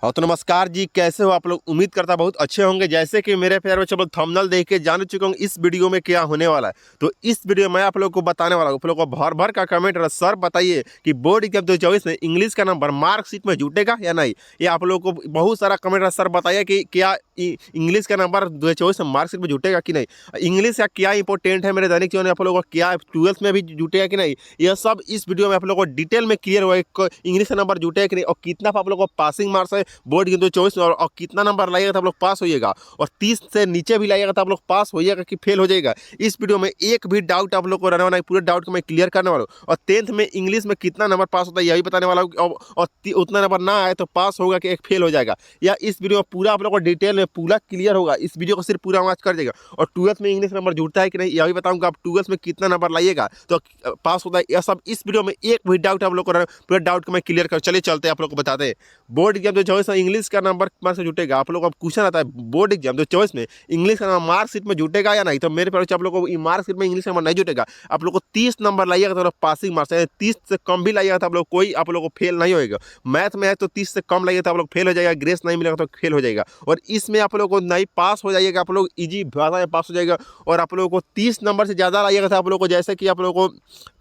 हाँ तो नमस्कार जी, कैसे हो आप लोग। उम्मीद करता बहुत अच्छे होंगे। जैसे कि मेरे प्यारे बच्चों लोग थंबनेल देख के जान चुके होंगे इस वीडियो में क्या होने वाला है। तो इस वीडियो में आप लोग को बताने वाला हूँ। आप लोग को भर भर का कमेंट रहा, सर बताइए कि बोर्ड एग्जाम 2024 में इंग्लिश का नंबर मार्कशीट में जुटेगा या नहीं। ये आप लोग को बहुत सारा कमेंट रहा, सर बताइए कि क्या इंग्लिश का नंबर 2024 में मार्कशीट में जुटेगा कि नहीं। इंग्लिश का क्या इंपॉर्टेंट है मेरे दैनिक जीवन में, आप लोगों को क्या 12th में भी जुटेगा कि नहीं, यह सब इस वीडियो में आप लोग को डिटेल में क्लियर होगा। इंग्लिश का नंबर जुटेगा कि नहीं और कितना आप लोग को पासिंग मार्क्स है बोर्ड के 2024 में, और कितना नंबर लाइएगा तो आप लोग पास होइएगा, और 30 से नीचे भी लाइएगा तो आप लोग पास होइएगा कि फेल हो जाएगा। इस वीडियो में एक भी डाउट आप लोग को रहने वाला है, पूरे डाउट को मैं क्लियर करने वाला हूँ। और 10th में इंग्लिश में कितना नंबर पास होता है यही बताने वाला हूँ। और उतना नंबर ना आए तो पास होगा कि एक फेल हो जाएगा, या इस वीडियो में पूरा आप लोग को डिटेल में पूरा क्लियर होगा। इस वीडियो को सिर्फ पूरा वॉच कर देगा। और 12th में इंग्लिश नंबर जुड़ता है कि नहीं यही बताऊंगा। आप 12th में कितना नंबर लाइएगा तो पास होता है, यह सब इस वीडियो में एक भी डाउट आप लोग को पूरे डाउट को मैं क्लियर कर। चलिए चलते हैं, आप लोग को बताते हैं बोर्ड एग्जाम 2024 में इंग्लिश का नंबर मार्क्स में जुटेगा। आप लोग को क्वेश्चन आता है बोर्ड एग्जाम 2024 में इंग्लिश का नंबर मार्कशीट में जुटेगा या नहीं। तो मेरे प्यारे आप लोग को मार्कशीट में इंग्लिश का नंबर नहीं जुटेगा। आप लोग को 30 नंबर लाइएगा तो पासिंग मार्क्स है, 30 से कम भी लाइएगा तो आप लोग कोई आप लोग को फेल नहीं होएगा। मैथ में है तो 30 से कम लाइएगा तो आप लोग फेल हो जाएगा, ग्रेस नहीं मिलेगा तो फेल हो जाएगा। और इसमें आप लोग को नहीं पास हो जाइएगा, आप लोग ईजी भाषा में पास हो जाएगा। और आप लोगों को 30 नंबर से ज़्यादा लाइएगा तो आप लोग को, जैसे कि आप लोग को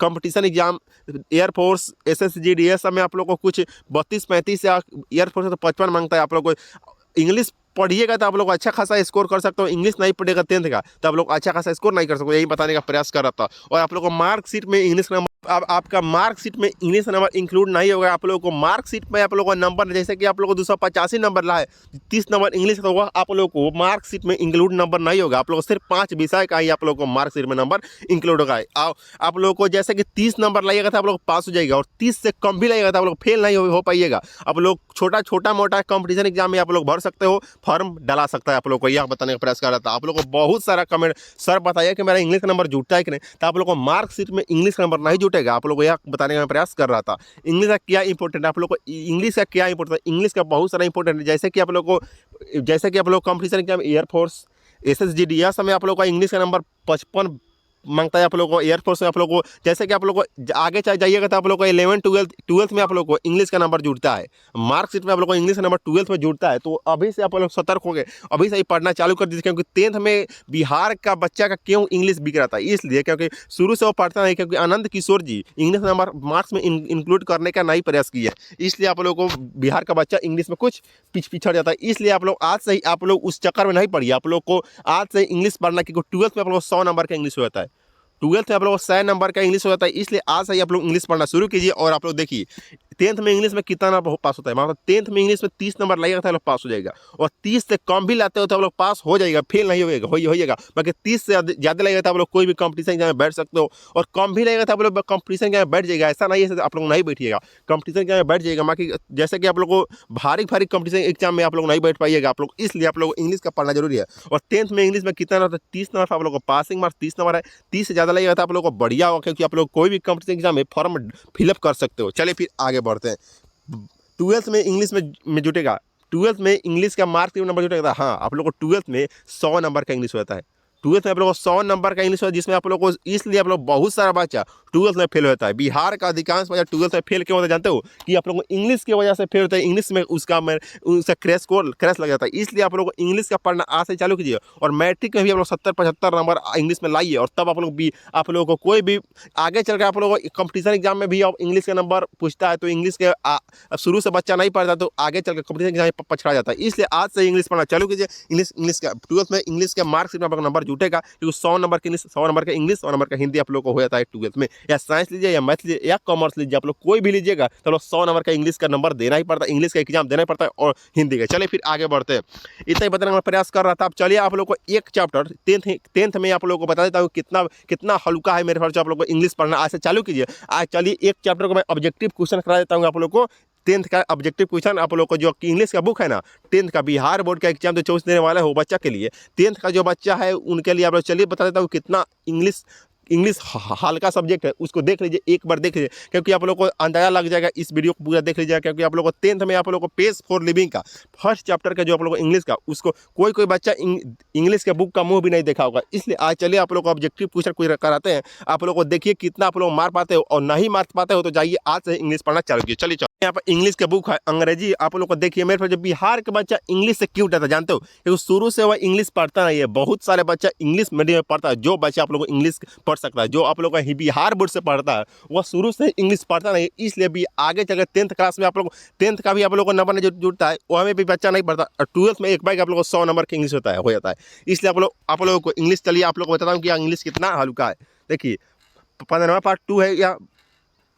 competition exam air force SSG DS सब में आप लोग को कुछ 32-35 या एयरफोर्स तो 55 मांगता है। आप लोग को इंग्लिश पढ़िएगा तो आप लोग अच्छा खासा स्कोर कर सकते हो। इंग्लिश नहीं पढ़ेगा 10th का तो आप लोग अच्छा खासा स्कोर नहीं कर सकते, यही बताने का प्रयास कर रहा था। और आप लोग को मार्कशीट में इंग्लिश नंबर, अब आपका मार्कशीट में इंग्लिश नंबर इंक्लूड नहीं होगा। आप लोगों को मार्कशीट में आप लोगों का नंबर, जैसे कि आप लोगों को 285 नंबर ला है, 30 नंबर इंग्लिश का होगा, आप लोग को मार्कशीट में इंक्लूड नंबर नहीं होगा। आप लोग सिर्फ 5 विषय का ही आप लोग को मार्कशीट में नंबर इंक्लूड होगा। आप लोग को जैसे कि 30 नंबर लाइएगा तो आप लोग पास हो जाएगा, और 30 से कम भी लाइएगा तो आप लोग फेल नहीं हो पाइएगा। आप लोग छोटा मोटा कंपटीशन एग्जाम में आप लोग भर सकते हो, फॉर्म डला सकता है। आप लोग को यह बताने का प्रयास कर रहा था। आप लोग को बहुत सारा कमेंट, सर बताइए कि मेरा इंग्लिश का नंबर जुटता है कि नहीं। तो आप लोग को मार्कशीट में इंग्लिश का नंबर नहीं जुटेगा। आप लोग को यह बताने का प्रयास कर रहा था। इंग्लिश का क्या इंपॉर्टेंट है, आप लोग को इंग्लिश का क्या इंपॉर्टेंट है। इंग्लिश का बहुत सारा इंपॉर्टेंट है, जैसे कि आप लोग competition exam air force SSG DS में आप लोग का इंग्लिश का नंबर 55 मांगता है। आप लोग को एयरफोर्स में आप लोग को, जैसे कि आप लोग को आगे चल जाइएगा तो आप लोग को 11 12th में आप लोग को इंग्लिश का नंबर जुड़ता है। मार्कशीट में आप लोग को इंग्लिश का नंबर 12th में जुड़ता है। तो अभी से आप लोग सतर्क हो गए, अभी से ही पढ़ना चालू कर दीजिए। क्योंकि 10th में बिहार का बच्चा का क्यों इंग्लिश बिक रहा था, इसलिए क्योंकि शुरू से वो पढ़ता नहीं। क्योंकि आनंद किशोर जी इंग्लिश नंबर मार्क्स में इंक्लूड करने का नहीं प्रयास किया, इसलिए आप लोग को बिहार का बच्चा इंग्लिश में कुछ पिछड़ जाता है। इसलिए आप लोग आज से ही आप लोग उस चक्कर में नहीं पढ़िए। आप लोग को आज से इंग्लिश पढ़ना, क्योंकि 12th में आप लोग को 100 नंबर का इंग्लिश होता है, 12th में आप लोग को 100 नंबर का इंग्लिश हो जाता है। इसलिए आज से ही आप लोग इंग्लिश पढ़ना शुरू कीजिए। और आप लोग देखिए 10th में इंग्लिश में कितना नंबर पास होता है, मतलब 10th में इंग्लिश में 30 नंबर लाइएगा तो आप लोग पास हो जाएगा। और 30 से कम भी लाते हो तो आप लोग पास हो जाएगा, फेल नहीं होइएगा। बाकी 30 से ज़्यादा लगेगा तो आप लोग कोई भी कंपटीशन एग्जाम में बैठ सकते हो, और कम भी लगेगा तो आप लोग कंपटीशन एग्जाम में बैठ जाएगा। ऐसा नहीं है आप लोग नहीं बैठिएगा, कंपटीशन एग्जाम में बैठ जाएगा। बाकी जैसे कि आप लोग को भारी कंपटीशन एग्जाम में आप लोग नहीं बैठ पाइएगा आप लोग, इसलिए आप लोग इंग्लिश का पढ़ना जरूरी है। और 10th में इंग्लिश में कितना नंबर, 30 नंबर आप लोग को पासिंग मार्क्स 30 नंबर है। 30 से ज़्यादा लगेगा तो आप लोग को बढ़िया होगा, क्योंकि आप लोग कोई भी कंपटीशन एग्जाम में फॉर्म फिलअप कर सकते हो। चलिए फिर आगे बढ़ते हैं। 12th में इंग्लिश में जुटेगा, 12th में इंग्लिश का मार्क्स नंबर जुटेगा। हाँ, आप लोग को 12th में 100 नंबर का इंग्लिश होता है। 12th में आप लोग को 100 नंबर का इंग्लिश होता है, जिसमें आप लोग को, इसलिए आप लोग बहुत सारा बच्चा 12th में फेल होता है। बिहार का अधिकांश बच्चा 12th में फेल क्यों होता है जानते हो, कि आप लोग को इंग्लिश की वजह से फेल होता है। इंग्लिश में उसका क्रैश लग जाता है। इसलिए आप लोग को इंग्लिश का पढ़ना आज से चालू कीजिए। और मैट्रिक में भी आप लोग 70-75 नंबर इंग्लिश में लाइए, और तब आप लोग को कोई भी आगे चल कर आप लोग को कंपटीशन एग्जाम में भी इंग्लिश का नंबर पूछता है। तो इंग्लिश के शुरू से बच्चा नहीं पढ़ता तो आगे चल कर कंपटीशन एग्जाम में पछड़ा जाता है। इसलिए आज से इंग्लिश पढ़ना चालू कीजिए। इंग्लिश का 12th में इंग्लिश के मार्क्स में नंबर जुटेगा, क्योंकि 100 नंबर के इंग्लिश, 100 नंबर का इंग्लिश, 100 नंबर का हिंदी आप लोग को हो जाता है 12th में। या साइंस लीजिए, या मैथ लीजिए, या कॉमर्स लीजिए, आप लोग कोई भी लीजिएगा तो लोग 100 नंबर का इंग्लिश का नंबर देना ही पड़ता है, इंग्लिश का एग्जाम देना ही पड़ता है, और हिंदी का। चलिए फिर आगे बढ़ते हैं। इतना ही बताने का प्रयास कर रहा था। अब चलिए आप लोग को एक चैप्टर 10th में आप लोग को बता देता हूँ कितना हल्का है मेरे ख्याल। आप लोग को इंग्लिश पढ़ना आज से चालू कीजिए। आज चलिए एक चैप्टर को मैं ऑब्जेक्टिव क्वेश्चन करा देता हूँ आप लोग को। 10th का ऑब्जेक्टिव क्वेश्चन आप लोग को, जो इंग्लिश का बुक है ना, 10th का बिहार बोर्ड का एग्जाम तो 24 देने वाला है वो बच्चा के लिए, 10th का जो बच्चा है उनके लिए आप लोग, चलिए बता देता हूँ कितना इंग्लिश हल्का सब्जेक्ट है, उसको देख लीजिए, एक बार देख लीजिए, क्योंकि आप लोग को अंदाजा लग जाएगा। इस वीडियो को पूरा देख लीजिएगा, क्योंकि आप लोग को 10th में आप लोग को पेज 4 लिविंग का फर्स्ट चैप्टर का जो आप लोग को इंग्लिश का, उसको कोई बच्चा इंग्लिश के बुक का मुंह भी नहीं देखा होगा। इसलिए आज चलिए आप लोग को ऑब्जेक्टिव क्वेश्चन कराते हैं। आप लोग को देखिए कितना आप लोग मार पाते हो, और नहीं मार पाते हो तो जाइए आज से इंग्लिश पढ़ना चालू कीजिए। चलिए। यहाँ पर इंग्लिश का बुक है, अंग्रेजी आप लोग को देखिए। मेरे पास जो बिहार का बच्चा इंग्लिश से क्यों डरता जानते हो? क्योंकि शुरू से वह इंग्लिश पढ़ता नहीं है। बहुत सारे बच्चा इंग्लिश मीडियम में पढ़ता है। जो बच्चा आप लोग को इंग्लिश पढ़ सकता है, जो आप लोग का बिहार बोर्ड से पढ़ता है, वह शुरू से इंग्लिश पढ़ता नहीं है। इसलिए भी आगे चलकर 10th क्लास में आप लोग 10th का भी आप लोग को नंबर जो जुड़ता है, वहाँ में भी बच्चा नहीं पढ़ता। और 12th में एक बार आप लोग को 100 नंबर का इंग्लिश होता है, हो जाता है। इसलिए आप लोगों को इंग्लिश, चलिए आप लोग को बताता हूँ कि इंग्लिश कितना हल्का है। देखिए 15वां पार्ट 2 है या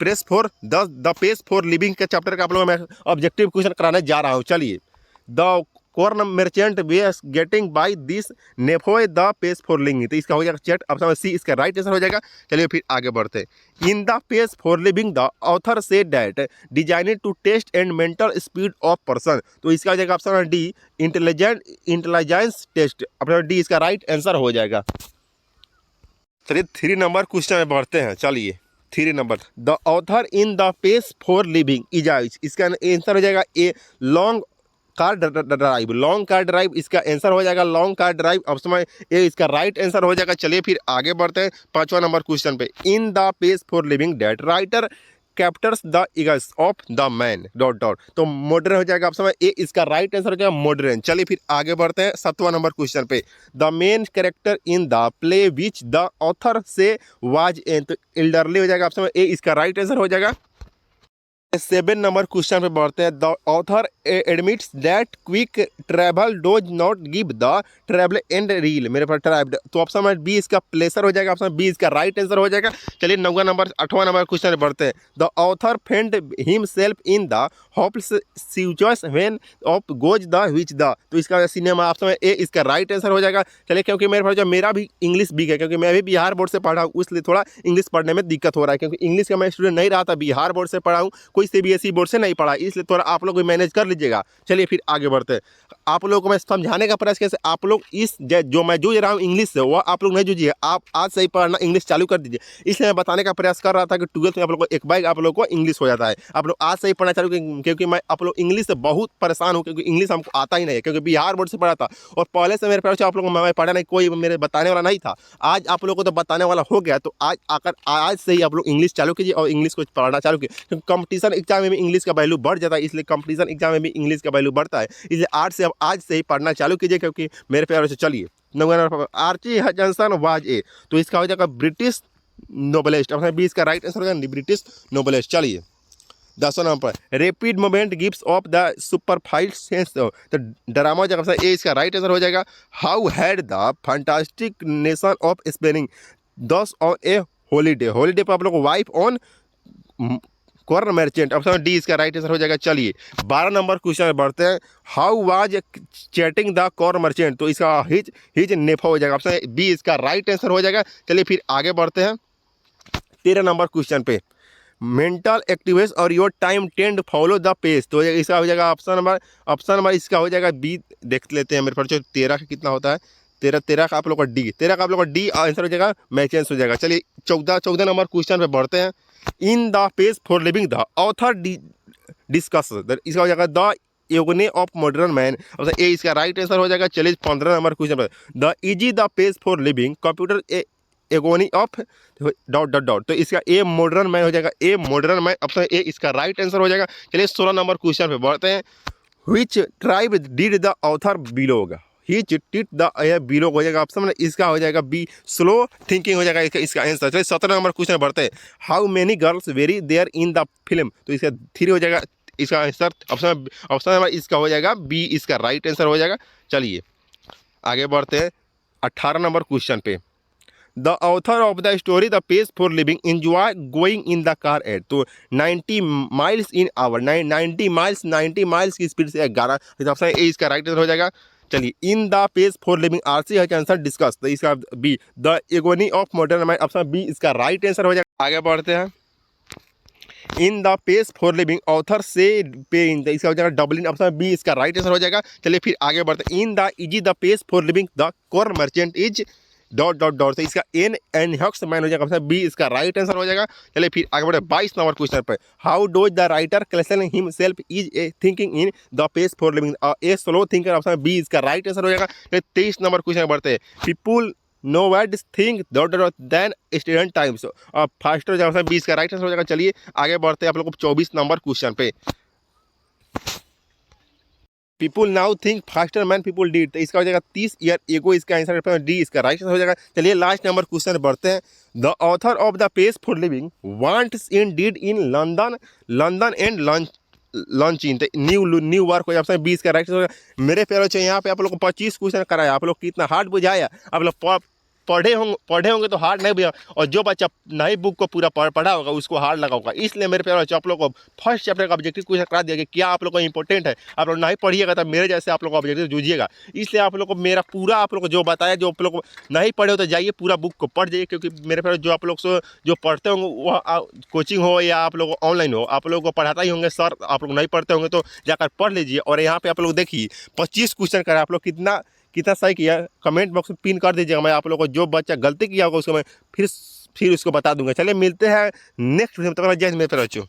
press for the page for living के चैप्टर का आप लोगों में ऑब्जेक्टिव क्वेश्चन कराने जा रहा हूँ। चलिए, the corn merchant way getting by this nephew the page for living, तो इसका हो जाएगा चैट ऑप्शन सी, इसका राइट आंसर हो जाएगा। चलिए फिर आगे बढ़ते हैं। In the page for living the author say that designed to test and mental speed of person, तो इसका हो जाएगा option D, intelligence test, option D इसका राइट आंसर हो जाएगा। चलिए 3 नंबर क्वेश्चन में बढ़ते हैं। चलिए 3 number, the author in the page for living is, इसका आंसर हो जाएगा A, long car drive, long car drive इसका आंसर हो जाएगा long car drive, option A इसका राइट आंसर हो जाएगा। चलिए फिर आगे बढ़ते हैं 5वां नंबर क्वेश्चन पे। In the page for living date writer captures the eagles of the man dot dot, तो मॉडर्न हो जाएगा ऑप्शन ए, इसका राइट आंसर हो जाएगा मॉडर्न। चलिए फिर आगे बढ़ते हैं 7वां नंबर क्वेश्चन पे। The main character in the play which the author से वाज एन, तो एल्डरली हो जाएगा ऑप्शन ए, इसका राइट आंसर हो जाएगा। 7 नंबर क्वेश्चन पे बढ़ते हैं। The author admits that quick travel does not give the travel and real, मेरे पास ट्रैवल, तो ऑप्शन में बी इसका प्लेसर हो जाएगा, ऑप्शन बी इसका राइट आंसर हो जाएगा। चलिए 9वां नंबर 8वां नंबर क्वेश्चन पे बढ़ते हैं। The author found himself in the hopes सिचुएस when of goes the which the, तो इसका सिनेमा ऑप्शन ए, इसका राइट आंसर हो जाएगा। चलिए क्योंकि मेरे पास जो मेरा भी इंग्लिश वीक है, क्योंकि मैं भी बिहार बोर्ड से पढ़ा हूँ, इसलिए थोड़ा इंग्लिश पढ़ने में दिक्कत हो रहा है, क्योंकि इंग्लिश का मैं स्टूडेंट नहीं रहा था, बिहार बोर्ड से पढ़ा हूँ, कोई सीबीएसई बोर्ड से नहीं पढ़ा, इसलिए थोड़ा आप लोग भी मैनेज कर लीजिएगा। चलिए फिर आगे बढ़ते हैं। आप लोगों को मैं समझाने का प्रयास कैसे, आप लोग इस जो मैं जूझ रहा हूँ इंग्लिश से, वो आप लोग नहीं जूझिए, आप आज से ही पढ़ना इंग्लिश चालू कर दीजिए। इसलिए मैं बताने का प्रयास कर रहा था कि 12th में आप लोग को एक बार आप लोग को इंग्लिश हो जाता है। आप लोग आज से ही पढ़ना चालू, क्योंकि मैं आप लोग इंग्लिश से बहुत परेशान हूँ, क्योंकि इंग्लिश हमको आता ही नहीं है, क्योंकि बिहार बोर्ड से पढ़ा था और पहले से मेरे पास आप लोगों को मैं पढ़ा नहीं, कोई मेरे बताने वाला नहीं था। आज आप लोगों को तो बताने वाला हो गया, तो आज से ही आप लोग इंग्लिश चालू कीजिए और इंग्लिश को पढ़ना चालू कीजिए, क्योंकि कंपटीशन एग्जाम में भी इंग्लिश का वैल्यू बढ़ जाता है, इसलिए कंपटीशन एग्जाम में भी इंग्लिश का वैल्यू बढ़ता है, इसलिए आज से ही पढ़ना चालू कीजिए, क्योंकि मेरे प्यार से। चलिए 9वां number, Archie Hutchinson was a, तो इसका हो जाएगा ब्रिटिश नोबलिस्ट, ऑप्शन बी इसका राइट आंसर हो जाएगा ब्रिटिश नोबलिस्ट। चलिए 10वां number, rapid movement gives of the superfied sense, तो ड्रामा हो जाएगा ए, इसका राइट आंसर हो जाएगा। How had the fantastic nation of spending this on a holiday, holiday पर आप लोग wife on corn merchant, option D इसका राइट आंसर हो जाएगा। चलिए 12 नंबर क्वेश्चन में बढ़ते हैं। How was chatting the corn merchant, तो इसका हिज नेफा हो जाएगा, ऑप्शन बी इसका राइट आंसर हो जाएगा। चलिए फिर आगे बढ़ते हैं 13 नंबर क्वेश्चन पे। मेंटल एक्टिविटीज और your time tend follow the page, तो इसका हो जाएगा ऑप्शन नंबर इसका हो जाएगा बी। देख लेते हैं मेरे पास जो 13 का कितना होता है, 13 का आप लोग का डी, 13 का आप लोग का डी आंसर हो जाएगा, मैचेंस हो जाएगा। चलिए 14 नंबर क्वेश्चन पे बढ़ते हैं। In the page for living the author discuss, इसका हो जाएगा the agony of modern man, option A इसका राइट आंसर हो जाएगा। चलिए 15 नंबर क्वेश्चन पर, the easy the page for living computer agony of dot dot dot, तो इसका ए मॉडर्न मैन हो जाएगा, a modern man, option A इसका राइट आंसर हो जाएगा। चलिए 16 नंबर क्वेश्चन पे बढ़ते हैं। Which tribe did the author belong, he did the belong हो जाएगा, ऑप्शन इसका हो जाएगा बी स्लो थिंकिंग हो जाएगा इसका आंसर। चलिए 17 नंबर क्वेश्चन बढ़ते हैं। How many girls very there in the film, तो इसका 3 हो जाएगा इसका आंसर, ऑप्शन नंबर इसका हो जाएगा बी, इसका राइट आंसर हो जाएगा। चलिए आगे बढ़ते हैं 18 नंबर क्वेश्चन पे। The author of the story the page for living enjoy going in the car eight, तो 90 माइल्स इन आवर, 90 माइल्स की स्पीड से 11, ऑप्शन ए इसका राइट आंसर हो जाएगा। चलिए in the page for living RC है answer discuss, तो इसका B the agony of modern man, option B इसका राइट आंसर हो जाएगा। आगे बढ़ते हैं। In the page for living author say pay in, इसका हो जाएगा डबलिन, ऑप्शन बी इसका राइट आंसर हो जाएगा। चलिए फिर आगे बढ़ते हैं। In the easy the page for living the corn merchant is dot dot dot, तो इसका एन हक्स मैन हो जाएगा, ऑप्शन बी इसका राइट आंसर हो जाएगा। चलिए फिर आगे बढ़े 22 नंबर क्वेश्चन पर। How does the writer classes himself is a thinking in the page for living a slow thinker, option B इसका राइट आंसर हो जाएगा। 23 नंबर क्वेश्चन बढ़ते हैं। People no word think then student times. और faster जहाँ से 20 का right answer हो जाएगा। चलिए आगे बढ़ते हैं आप लोग को 24 नंबर क्वेश्चन पे। People now think faster man people did, तो इसका हो जाएगा 30 ईयर एगो, इसका आंसर डी, इसका राइट आंसर हो जाएगा। चलिए लास्ट नंबर क्वेश्चन बढ़ते हैं। The author of the page for living wants in did in London, London and lunch launch in, new work हो जाए 20 का राइट आंसर। मेरे प्यारे बच्चों यहाँ पे आप लोग को 25 क्वेश्चन कराया, आप लोग कितना हार्ड बुझाया, आप लोग पढ़े होंगे तो हार्ड नहीं बुझा, और जो बच्चा नई बुक को पूरा पढ़ा होगा उसको हार्ड लगा होगा। इसलिए मेरे प्यारे बच्चों आप लोग को फर्स्ट चैप्टर का ऑब्जेक्टिव क्वेश्चन करा दिया कि क्या आप लोग को इंपॉर्टेंट है। आप लोग नहीं पढ़िएगा तब मेरे जैसे आप लोग को ऑब्जेक्टिव जूझिएगा। इसलिए आप लोग को मेरा पूरा आप लोग को जो बताया, जो आप लोग को नहीं पढ़े हो तो जाइए पूरा बुक को पढ़ जाइए, क्योंकि मेरे प्यारे जो आप लोग से जो पढ़ते होंगे वो कोचिंग हो या आप लोग ऑनलाइन हो, आप लोग को पढ़ाता ही होंगे सर। आप लोग नहीं पढ़ते होंगे तो जाकर पढ़ लीजिए। और यहाँ पे आप लोग देखिए 25 क्वेश्चन करा, आप लोग कितना कितना सही किया कमेंट बॉक्स में पिन कर दीजिएगा। मैं आप लोगों को जो बच्चा गलती किया होगा उसको मैं फिर उसको बता दूंगा। चलिए मिलते हैं नेक्स्ट वीडियो में, तब तक जय हिंद मेरे प्यारे बच्चों।